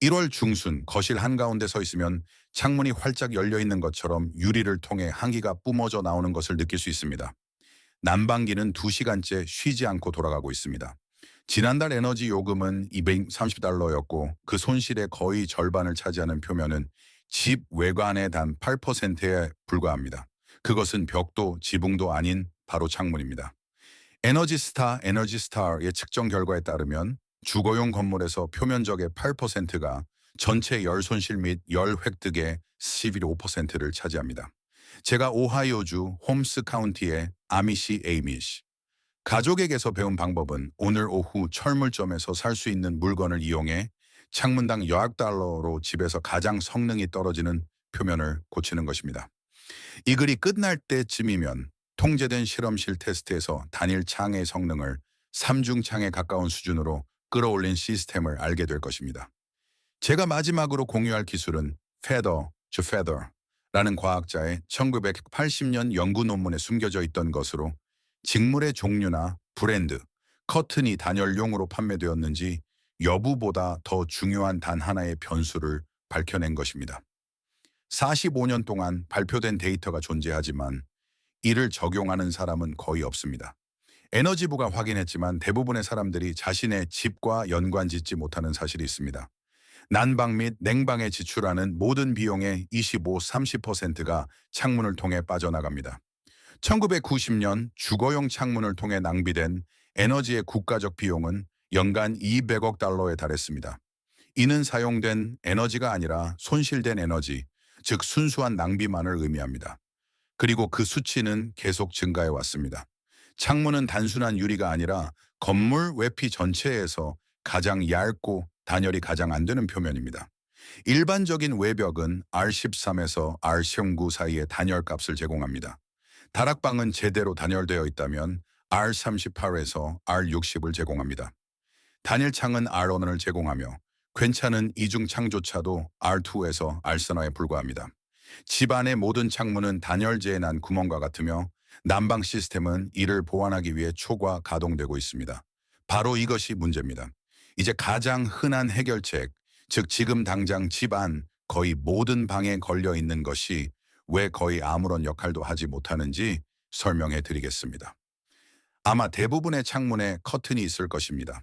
1월 중순 거실 한가운데 서 있으면 창문이 활짝 열려 있는 것처럼 유리를 통해 한기가 뿜어져 나오는 것을 느낄 수 있습니다. 난방기는 2시간째 쉬지 않고 돌아가고 있습니다. 지난달 에너지 요금은 $230였고 그 손실의 거의 절반을 차지하는 표면은 집 외관의 단 8%에 불과합니다. 그것은 벽도 지붕도 아닌 바로 창문입니다. 에너지스타의 측정 결과에 따르면 주거용 건물에서 표면적의 8%가 전체 열 손실 및 열 획득의 11.5%를 차지합니다. 제가 오하이오주 홈스 카운티의 아미시 에이미시 가족에게서 배운 방법은 오늘 오후 철물점에서 살 수 있는 물건을 이용해 창문당 약 달러로 집에서 가장 성능이 떨어지는 표면을 고치는 것입니다. 이 글이 끝날 때쯤이면 통제된 실험실 테스트에서 단일 창의 성능을 3중창에 가까운 수준으로 끌어올린 시스템을 알게 될 것입니다. 제가 마지막으로 공유할 기술은 Feather to Feather라는 과학자의 1980년 연구 논문에 숨겨져 있던 것으로 직물의 종류나 브랜드, 커튼이 단열용으로 판매되었는지 여부보다 더 중요한 단 하나의 변수를 밝혀낸 것입니다. 45년 동안 발표된 데이터가 존재하지만 이를 적용하는 사람은 거의 없습니다. 에너지부가 확인했지만 대부분의 사람들이 자신의 집과 연관짓지 못하는 사실이 있습니다. 난방 및 냉방에 지출하는 모든 비용의 25-30%가 창문을 통해 빠져나갑니다. 1990년 주거용 창문을 통해 낭비된 에너지의 국가적 비용은 연간 200억 달러에 달했습니다. 이는 사용된 에너지가 아니라 손실된 에너지, 즉 순수한 낭비만을 의미합니다. 그리고 그 수치는 계속 증가해 왔습니다. 창문은 단순한 유리가 아니라 건물 외피 전체에서 가장 얇고 단열이 가장 안 되는 표면입니다. 일반적인 외벽은 R13에서 R19 사이의 단열값을 제공합니다. 다락방은 제대로 단열되어 있다면 R38에서 R60을 제공합니다. 단일창은 R1을 제공하며 괜찮은 이중창조차도 R2에서 R3에 불과합니다. 집안의 모든 창문은 단열재에 난 구멍과 같으며 난방 시스템은 이를 보완하기 위해 초과 가동되고 있습니다. 바로 이것이 문제입니다. 이제 가장 흔한 해결책, 즉 지금 당장 집안 거의 모든 방에 걸려 있는 것이 왜 거의 아무런 역할도 하지 못하는지 설명해 드리겠습니다. 아마 대부분의 창문에 커튼이 있을 것입니다.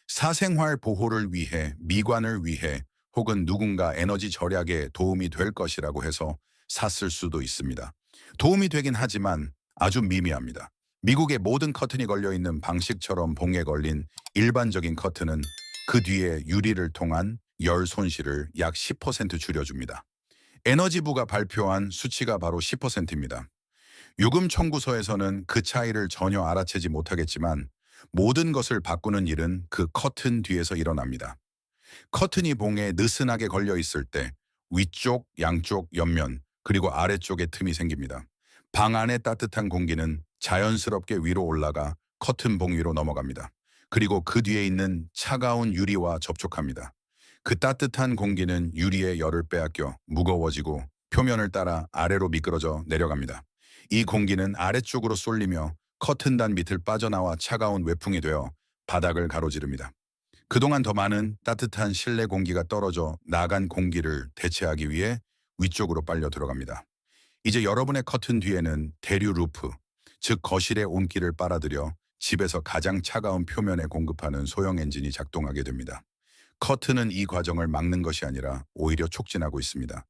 사생활 보호를 위해, 미관을 위해 혹은 누군가 에너지 절약에 도움이 될 것이라고 해서 샀을 수도 있습니다. 도움이 되긴 하지만 아주 미미합니다. 미국의 모든 커튼이 걸려있는 방식처럼 봉에 걸린 일반적인 커튼은 그 뒤에 유리를 통한 열 손실을 약 10% 줄여줍니다. 에너지부가 발표한 수치가 바로 10%입니다. 유금 청구서에서는 그 차이를 전혀 알아채지 못하겠지만 모든 것을 바꾸는 일은 그 커튼 뒤에서 일어납니다. 커튼이 봉에 느슨하게 걸려 있을 때 위쪽, 양쪽, 옆면, 그리고 아래쪽에 틈이 생깁니다. 방 안의 따뜻한 공기는 자연스럽게 위로 올라가 커튼 봉 위로 넘어갑니다. 그리고 그 뒤에 있는 차가운 유리와 접촉합니다. 그 따뜻한 공기는 유리의 열을 빼앗겨 무거워지고 표면을 따라 아래로 미끄러져 내려갑니다. 이 공기는 아래쪽으로 쏠리며 커튼단 밑을 빠져나와 차가운 외풍이 되어 바닥을 가로지릅니다. 그동안 더 많은 따뜻한 실내 공기가 떨어져 나간 공기를 대체하기 위해 위쪽으로 빨려 들어갑니다. 이제 여러분의 커튼 뒤에는 대류 루프, 즉 거실의 온기를 빨아들여 집에서 가장 차가운 표면에 공급하는 소형 엔진이 작동하게 됩니다. 커튼은 이 과정을 막는 것이 아니라 오히려 촉진하고 있습니다.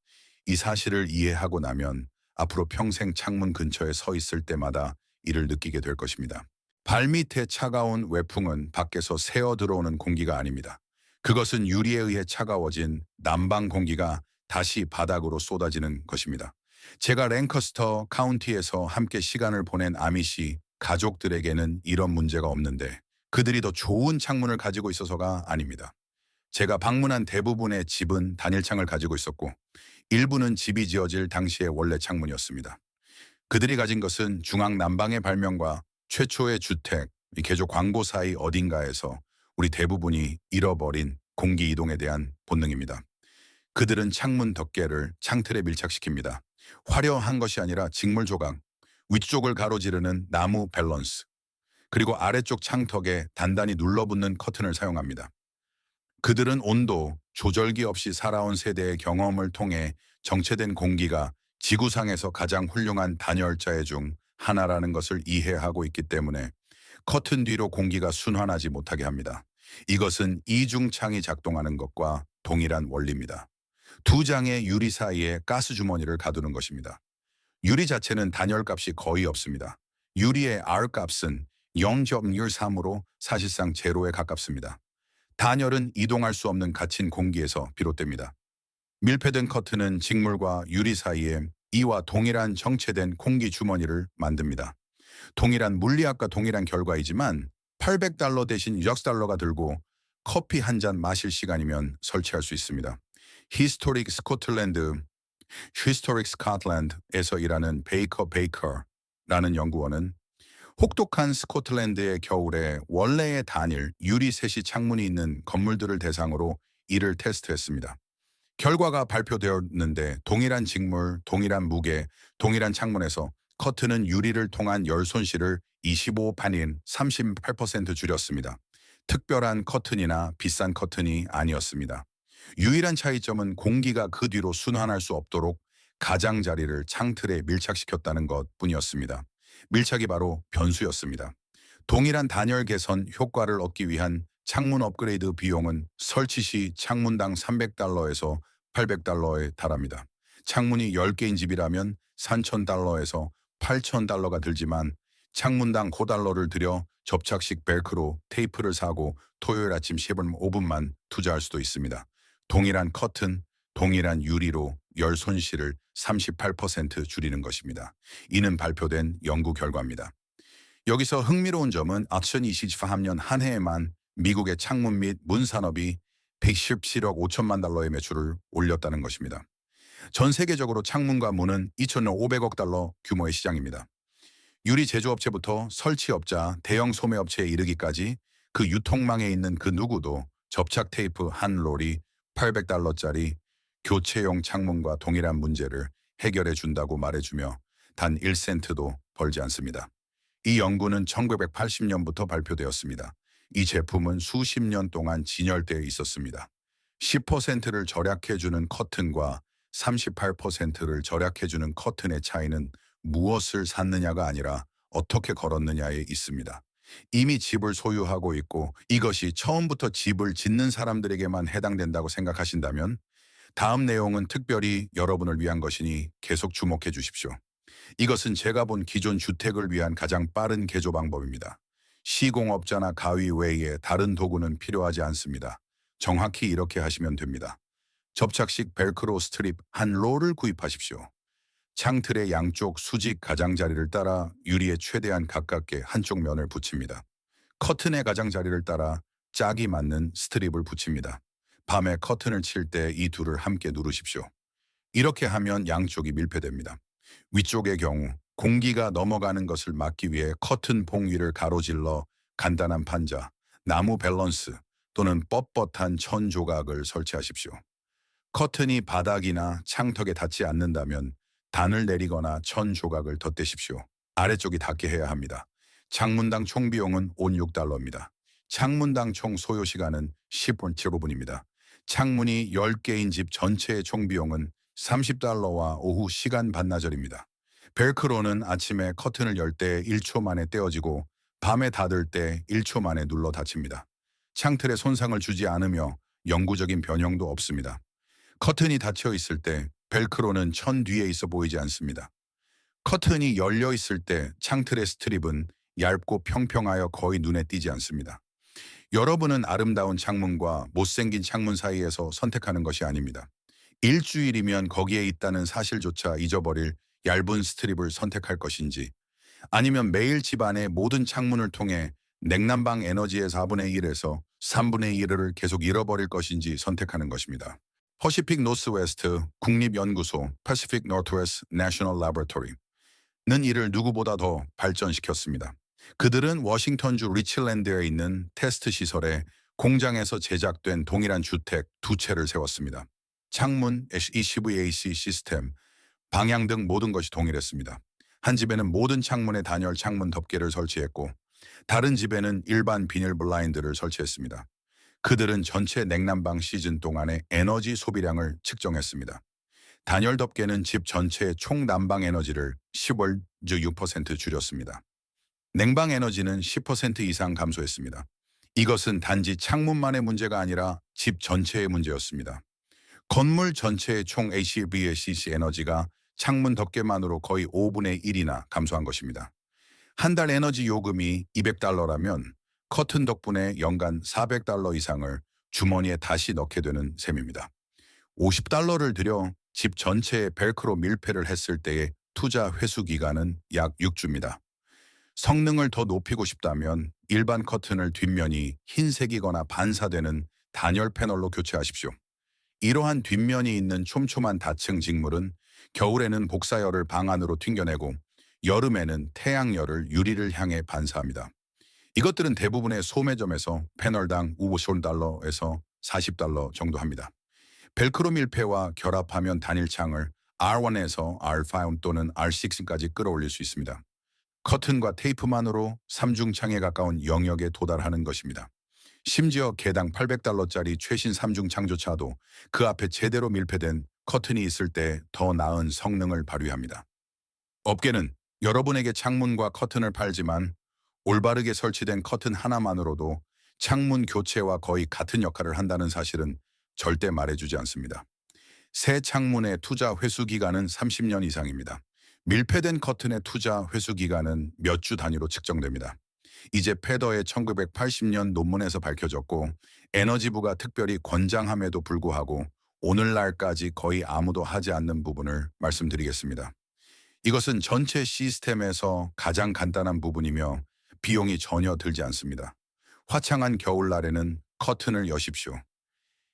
이 사실을 이해하고 나면 앞으로 평생 창문 근처에 서 있을 때마다 이를 느끼게 될 것입니다. 발밑에 차가운 외풍은 밖에서 새어 들어오는 공기가 아닙니다. 그것은 유리에 의해 차가워진 난방 공기가 다시 바닥으로 쏟아지는 것입니다. 제가 랭커스터 카운티에서 함께 시간을 보낸 아미시 가족들에게는 이런 문제가 없는데 그들이 더 좋은 창문을 가지고 있어서가 아닙니다. 제가 방문한 대부분의 집은 단일창을 가지고 있었고 일부는 집이 지어질 당시의 원래 창문이었습니다. 그들이 가진 것은 중앙 난방의 발명과 최초의 주택, 이 개조 광고 사이 어딘가에서 우리 대부분이 잃어버린 공기 이동에 대한 본능입니다. 그들은 창문 덮개를 창틀에 밀착시킵니다. 화려한 것이 아니라 직물 조각, 위쪽을 가로지르는 나무 밸런스, 그리고 아래쪽 창턱에 단단히 눌러붙는 커튼을 사용합니다. 그들은 온도 조절기 없이 살아온 세대의 경험을 통해 정체된 공기가 지구상에서 가장 훌륭한 단열자의 중 하나라는 것을 이해하고 있기 때문에 커튼 뒤로 공기가 순환하지 못하게 합니다. 이것은 이중창이 작동하는 것과 동일한 원리입니다. 두 장의 유리 사이에 가스 주머니를 가두는 것입니다. 유리 자체는 단열값이 거의 없습니다. 유리의 R 값은 0.13으로 사실상 제로에 가깝습니다. 단열은 이동할 수 없는 갇힌 공기에서 비롯됩니다. 밀폐된 커튼은 직물과 유리 사이에 이와 동일한 정체된 공기 주머니를 만듭니다. 동일한 물리학과 동일한 결과이지만 $800 대신 $6가 들고 커피 한 잔 마실 시간이면 설치할 수 있습니다. 히스토릭 스코틀랜드에서 일하는 베이커라는 연구원은 혹독한 스코틀랜드의 겨울에 원래의 단일 유리 세시 창문이 있는 건물들을 대상으로 이를 테스트했습니다. 결과가 발표되었는데 동일한 직물, 동일한 무게, 동일한 창문에서 커튼은 유리를 통한 열 손실을 25반인 38% 줄였습니다. 특별한 커튼이나 비싼 커튼이 아니었습니다. 유일한 차이점은 공기가 그 뒤로 순환할 수 없도록 가장자리를 창틀에 밀착시켰다는 것뿐이었습니다. 밀착이 바로 변수였습니다. 동일한 단열 개선 효과를 얻기 위한 창문 업그레이드 비용은 설치 시 창문당 $300에서 $800에 달합니다. 창문이 10개인 집이라면 $3,000에서 $8,000가 들지만 창문당 $9를 들여 접착식 벨크로 테이프를 사고 토요일 아침 15분만 투자할 수도 있습니다. 동일한 커튼, 동일한 유리로 열 손실을 38% 줄이는 것입니다. 이는 발표된 연구 결과입니다. 여기서 흥미로운 점은 2023년 한 해에만 미국의 창문 및 문 산업이 117억 5천만 달러의 매출을 올렸다는 것입니다. 전 세계적으로 창문과 문은 2,500억 달러 규모의 시장입니다. 유리 제조업체부터 설치업자, 대형 소매업체에 이르기까지 그 유통망에 있는 그 누구도 접착 테이프 한 롤이 $800짜리 교체용 창문과 동일한 문제를 해결해 준다고 말해주며 단 1센트도 벌지 않습니다. 이 연구는 1980년부터 발표되었습니다. 이 제품은 수십 년 동안 진열되어 있었습니다. 10%를 절약해주는 커튼과 38%를 절약해주는 커튼의 차이는 무엇을 샀느냐가 아니라 어떻게 걸었느냐에 있습니다. 이미 집을 소유하고 있고 이것이 처음부터 집을 짓는 사람들에게만 해당된다고 생각하신다면 다음 내용은 특별히 여러분을 위한 것이니 계속 주목해 주십시오. 이것은 제가 본 기존 주택을 위한 가장 빠른 개조 방법입니다. 시공업자나 가위 외에 다른 도구는 필요하지 않습니다. 정확히 이렇게 하시면 됩니다. 접착식 벨크로 스트립 한 롤을 구입하십시오. 창틀의 양쪽 수직 가장자리를 따라 유리에 최대한 가깝게 한쪽 면을 붙입니다. 커튼의 가장자리를 따라 짝이 맞는 스트립을 붙입니다. 밤에 커튼을 칠 때 이 둘을 함께 누르십시오. 이렇게 하면 양쪽이 밀폐됩니다. 위쪽의 경우 공기가 넘어가는 것을 막기 위해 커튼 봉 위를 가로질러 간단한 판자, 나무 밸런스 또는 뻣뻣한 천 조각을 설치하십시오. 커튼이 바닥이나 창턱에 닿지 않는다면 단을 내리거나 천 조각을 덧대십시오. 아래쪽이 닿게 해야 합니다. 창문당 총 비용은 $6입니다. 창문당 총 소요 시간은 10.75분입니다. 창문이 10개인 집 전체의 총 비용은 $30와 오후 시간 반나절입니다. 벨크로는 아침에 커튼을 열 때 1초 만에 떼어지고 밤에 닫을 때 1초 만에 눌러 닫힙니다. 창틀에 손상을 주지 않으며 영구적인 변형도 없습니다. 커튼이 닫혀 있을 때 벨크로는 천 뒤에 있어 보이지 않습니다. 커튼이 열려 있을 때 창틀의 스트립은 얇고 평평하여 거의 눈에 띄지 않습니다. 여러분은 아름다운 창문과 못생긴 창문 사이에서 선택하는 것이 아닙니다. 일주일이면 거기에 있다는 사실조차 잊어버릴 얇은 스트립을 선택할 것인지 아니면 매일 집안의 모든 창문을 통해 냉난방 에너지의 4분의 1에서 3분의 1을 계속 잃어버릴 것인지 선택하는 것입니다. 퍼시픽 노스웨스트 국립연구소 Pacific Northwest National Laboratory는 이를 누구보다 더 발전시켰습니다. 그들은 워싱턴주 리치랜드에 있는 테스트 시설에 공장에서 제작된 동일한 주택 두 채를 세웠습니다. 창문, HVAC 시스템, 방향 등 모든 것이 동일했습니다. 한 집에는 모든 창문에 단열 창문 덮개를 설치했고 다른 집에는 일반 비닐 블라인드를 설치했습니다. 그들은 전체 냉난방 시즌 동안의 에너지 소비량을 측정했습니다. 단열 덮개는 집 전체의 총 난방 에너지를 10월 6% 줄였습니다. 냉방 에너지는 10% 이상 감소했습니다. 이것은 단지 창문만의 문제가 아니라 집 전체의 문제였습니다. 건물 전체의 총 HVAC 에너지가 창문 덮개만으로 거의 5분의 1이나 감소한 것입니다. 한 달 에너지 요금이 $200라면 커튼 덕분에 연간 $400 이상을 주머니에 다시 넣게 되는 셈입니다. $50를 들여 집 전체에 벨크로 밀폐를 했을 때의 투자 회수 기간은 약 6주입니다. 성능을 더 높이고 싶다면 일반 커튼을 뒷면이 흰색이거나 반사되는 단열 패널로 교체하십시오. 이러한 뒷면이 있는 촘촘한 다층 직물은 겨울에는 복사열을 방 안으로 튕겨내고 여름에는 태양열을 유리를 향해 반사합니다. 이것들은 대부분의 소매점에서 패널당 $50에서 $40 정도 합니다. 벨크로 밀폐와 결합하면 단일창을 R1에서 R5 또는 R6까지 끌어올릴 수 있습니다. 커튼과 테이프만으로 3중창에 가까운 영역에 도달하는 것입니다. 심지어 개당 $800짜리 최신 3중 창조차도 그 앞에 제대로 밀폐된 커튼이 있을 때 더 나은 성능을 발휘합니다. 업계는 여러분에게 창문과 커튼을 팔지만 올바르게 설치된 커튼 하나만으로도 창문 교체와 거의 같은 역할을 한다는 사실은 절대 말해주지 않습니다. 새 창문의 투자 회수 기간은 30년 이상입니다. 밀폐된 커튼의 투자 회수 기간은 몇 주 단위로 측정됩니다. 이제 패더의 1980년 논문에서 밝혀졌고 에너지부가 특별히 권장함에도 불구하고 오늘날까지 거의 아무도 하지 않는 부분을 말씀드리겠습니다. 이것은 전체 시스템에서 가장 간단한 부분이며 비용이 전혀 들지 않습니다. 화창한 겨울날에는 커튼을 여십시오.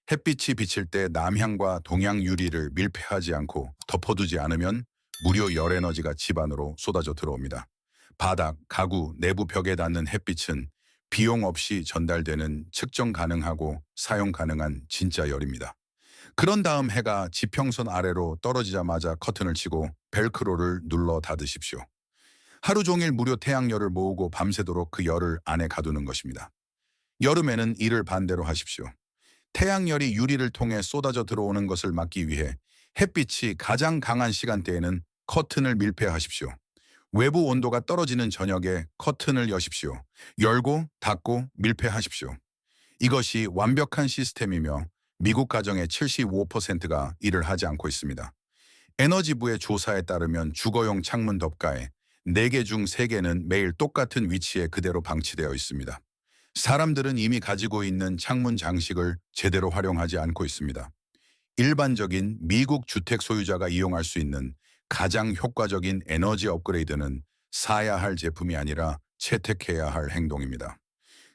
햇빛이 비칠 때 남향과 동향 유리를 밀폐하지 않고 덮어두지 않으면 무료 열 에너지가 집 안으로 쏟아져 들어옵니다. 바닥, 가구, 내부 벽에 닿는 햇빛은 비용 없이 전달되는 측정 가능하고 사용 가능한 진짜 열입니다. 그런 다음 해가 지평선 아래로 떨어지자마자 커튼을 치고 벨크로를 눌러 닫으십시오. 하루 종일 무료 태양열을 모으고 밤새도록 그 열을 안에 가두는 것입니다. 여름에는 이를 반대로 하십시오. 태양열이 유리를 통해 쏟아져 들어오는 것을 막기 위해 햇빛이 가장 강한 시간대에는 커튼을 밀폐하십시오. 외부 온도가 떨어지는 저녁에 커튼을 여십시오. 열고 닫고 밀폐하십시오. 이것이 완벽한 시스템이며 미국 가정의 75%가 이를 하지 않고 있습니다. 에너지부의 조사에 따르면 주거용 창문 덮가에 4개 중 3개는 매일 똑같은 위치에 그대로 방치되어 있습니다. 사람들은 이미 가지고 있는 창문 장식을 제대로 활용하지 않고 있습니다. 일반적인 미국 주택 소유자가 이용할 수 있는 가장 효과적인 에너지 업그레이드는 사야 할 제품이 아니라 채택해야 할 행동입니다.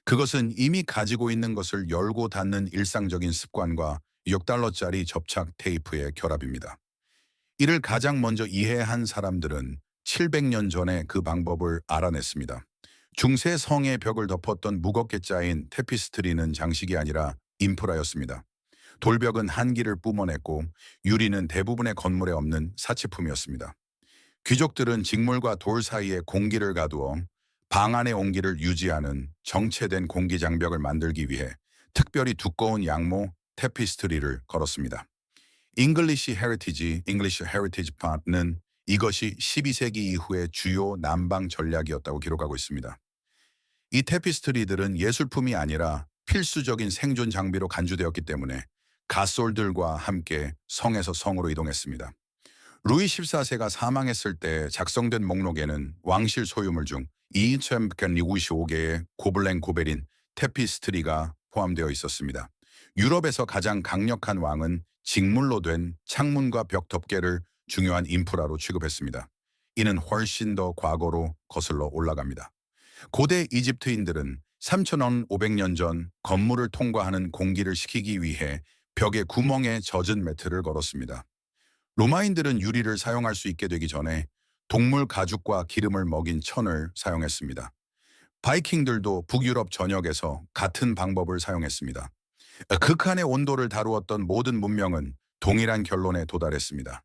그것은 이미 가지고 있는 것을 열고 닫는 일상적인 습관과 $6짜리 접착 테이프의 결합입니다. 이를 가장 먼저 이해한 사람들은 700년 전에 그 방법을 알아냈습니다. 중세 성의 벽을 덮었던 무겁게 짜인 테피스트리는 장식이 아니라 인프라였습니다. 돌벽은 한기를 뿜어냈고 유리는 대부분의 건물에 없는 사치품이었습니다. 귀족들은 직물과 돌 사이에 공기를 가두어 방 안의 온기를 유지하는 정체된 공기 장벽을 만들기 위해 특별히 두꺼운 양모 테피스트리를 걸었습니다. English Heritage Part는 이것이 12세기 이후의 주요 난방 전략이었다고 기록하고 있습니다. 이 테피스트리들은 예술품이 아니라 필수적인 생존 장비로 간주되었기 때문에 갓솔들과 함께 성에서 성으로 이동했습니다. 루이 14세가 사망했을 때 작성된 목록에는 왕실 소유물 중 2,155개의 고블랭 고베린 테피스트리가 포함되어 있었습니다. 유럽에서 가장 강력한 왕은 직물로 된 창문과 벽 덮개를 중요한 인프라로 취급했습니다. 이는 훨씬 더 과거로 거슬러 올라갑니다. 고대 이집트인들은 3,500년 전 건물을 통과하는 공기를 식히기 위해 벽에 구멍에 젖은 매트를 걸었습니다. 로마인들은 유리를 사용할 수 있게 되기 전에 동물 가죽과 기름을 먹인 천을 사용했습니다. 바이킹들도 북유럽 전역에서 같은 방법을 사용했습니다. 극한의 온도를 다루었던 모든 문명은 동일한 결론에 도달했습니다.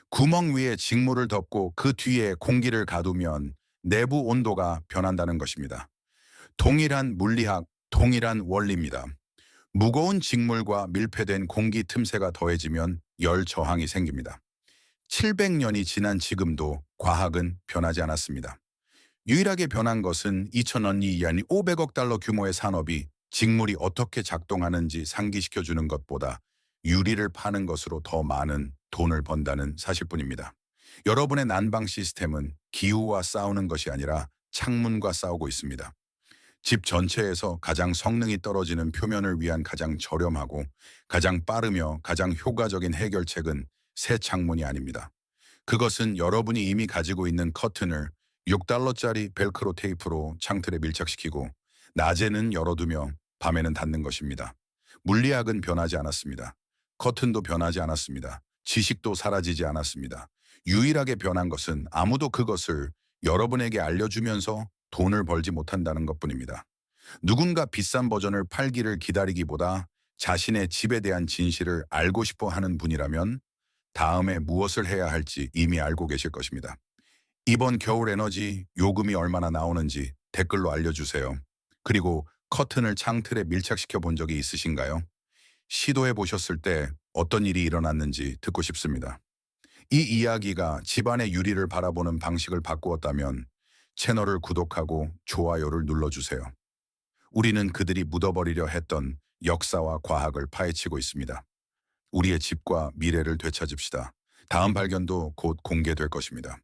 구멍 위에 직물을 덮고 그 뒤에 공기를 가두면 내부 온도가 변한다는 것입니다. 동일한 물리학, 동일한 원리입니다. 무거운 직물과 밀폐된 공기 틈새가 더해지면 열 저항이 생깁니다. 700년이 지난 지금도 과학은 변하지 않았습니다. 유일하게 변한 것은 2000년 이하인 500억 달러 규모의 산업이 직물이 어떻게 작동하는지 상기시켜주는 것보다 유리를 파는 것으로 더 많은 돈을 번다는 사실뿐입니다. 여러분의 난방 시스템은 기후와 싸우는 것이 아니라 창문과 싸우고 있습니다. 집 전체에서 가장 성능이 떨어지는 표면을 위한 가장 저렴하고 가장 빠르며 가장 효과적인 해결책은 새 창문이 아닙니다. 그것은 여러분이 이미 가지고 있는 커튼을 6달러짜리 벨크로 테이프로 창틀에 밀착시키고 낮에는 열어두며 밤에는 닫는 것입니다. 물리학은 변하지 않았습니다. 커튼도 변하지 않았습니다. 지식도 사라지지 않았습니다. 유일하게 변한 것은 아무도 그것을 여러분에게 알려주면서 돈을 벌지 못한다는 것뿐입니다. 누군가 비싼 버전을 팔기를 기다리기보다 자신의 집에 대한 진실을 알고 싶어 하는 분이라면 다음에 무엇을 해야 할지 이미 알고 계실 것입니다. 이번 겨울 에너지 요금이 얼마나 나오는지 댓글로 알려주세요. 그리고 커튼을 창틀에 밀착시켜 본 적이 있으신가요? 시도해 보셨을 때 어떤 일이 일어났는지 듣고 싶습니다. 이 이야기가 집안의 유리를 바라보는 방식을 바꾸었다면 채널을 구독하고 좋아요를 눌러주세요. 우리는 그들이 묻어버리려 했던 역사와 과학을 파헤치고 있습니다. 우리의 집과 미래를 되찾읍시다. 다음 발견도 곧 공개될 것입니다.